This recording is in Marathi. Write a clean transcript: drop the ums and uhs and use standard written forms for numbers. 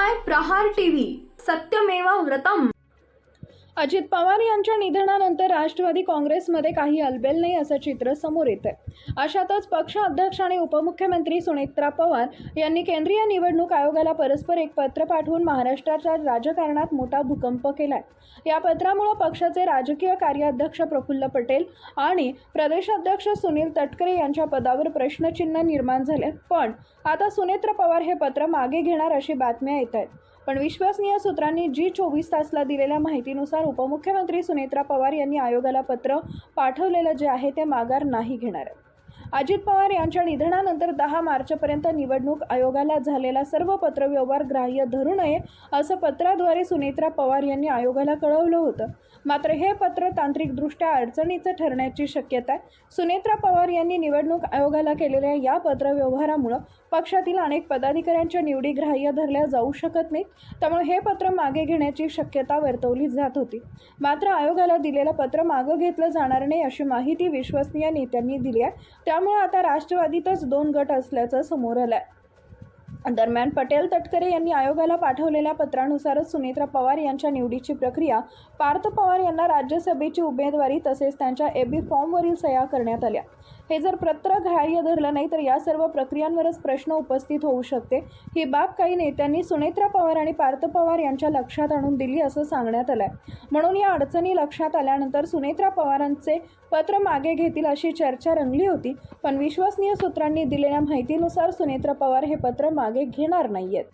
पाहताय प्रहार टीव्ही, सत्यमेव व्रतम। अजित पवार यांच्या निधनानंतर राष्ट्रवादी काँग्रेसमध्ये काही अलबेल नाही असं चित्र समोर येतंय। अशातच पक्ष अध्यक्ष आणि उपमुख्यमंत्री सुनेत्रा पवार यांनी केंद्रीय निवडणूक आयोगाला परस्पर एक पत्र पाठवून महाराष्ट्राच्या राजकारणात मोठा भूकंप केलाय। या पत्रामुळे पक्षाचे राजकीय कार्याध्यक्ष प्रफुल्ल पटेल आणि प्रदेशाध्यक्ष सुनील तटकरे यांच्या पदावर प्रश्नचिन्ह निर्माण झाले। पण आता सुनेत्रा पवार हे पत्र मागे घेणार अशी बातम्या येत आहेत। पण विश्वसनीय सूत्रांनी G24 तासला दिलेल्या माहितीनुसार उपमुख्यमंत्री सुनेत्रा पवार यांनी आयोगाला पत्र पाठवलेलं जे आहे ते माघार नाही घेणार आहे। अजित पवार यांच्या निधनानंतर 10 मार्चपर्यंत निवडणूक आयोगाला झालेला सर्व पत्रव्यवहार ग्राह्य धरू नये असं पत्राद्वारे सुनेत्रा पवार यांनी आयोगाला कळवलं होतं। मात्र हे पत्र तांत्रिकदृष्ट्या अडचणीचं ठरण्याची शक्यता आहे। सुनेत्रा पवार यांनी निवडणूक आयोगाला केलेल्या या पत्रव्यवहारामुळे पक्षातील अनेक पदाधिकाऱ्यांच्या निवडी ग्राह्य धरल्या जाऊ शकत नाहीत, त्यामुळे हे पत्र मागे घेण्याची शक्यता वर्तवली जात होती। मात्र आयोगाला दिलेलं पत्र मागे घेतलं जाणार नाही अशी माहिती विश्वसनीय नेत्यांनी दिली आहे। त्यामुळे आता राष्ट्रवादीतच 2 गट असल्याचं समोर आलंय। दरम्यान पटेल तटकरे यांनी आयोगाला पाठवलेल्या पत्रानुसारच सुनेत्रा पवार यांच्या निवडीची प्रक्रिया पार्थ पवार यांना राज्यसभेची उमेदवारी तसेच त्यांच्या AB फॉर्मवरील सह्या करण्यात आल्या। हे जर पत्र ग्राह्य धरलं नाही तर या सर्व प्रक्रियांवरच प्रश्न उपस्थित होऊ शकते। ही बाब काही नेत्यांनी सुनेत्रा पवार आणि पार्थ पवार यांच्या लक्षात आणून दिली असं सांगण्यात आलंय। म्हणून या अडचणी लक्षात आल्यानंतर सुनेत्रा पवारांचे पत्र मागे घेतील अशी चर्चा रंगली होती। पण विश्वसनीय सूत्रांनी दिलेल्या माहितीनुसार सुनेत्रा पवार हे पत्र मागे घेणार नाहीयेत।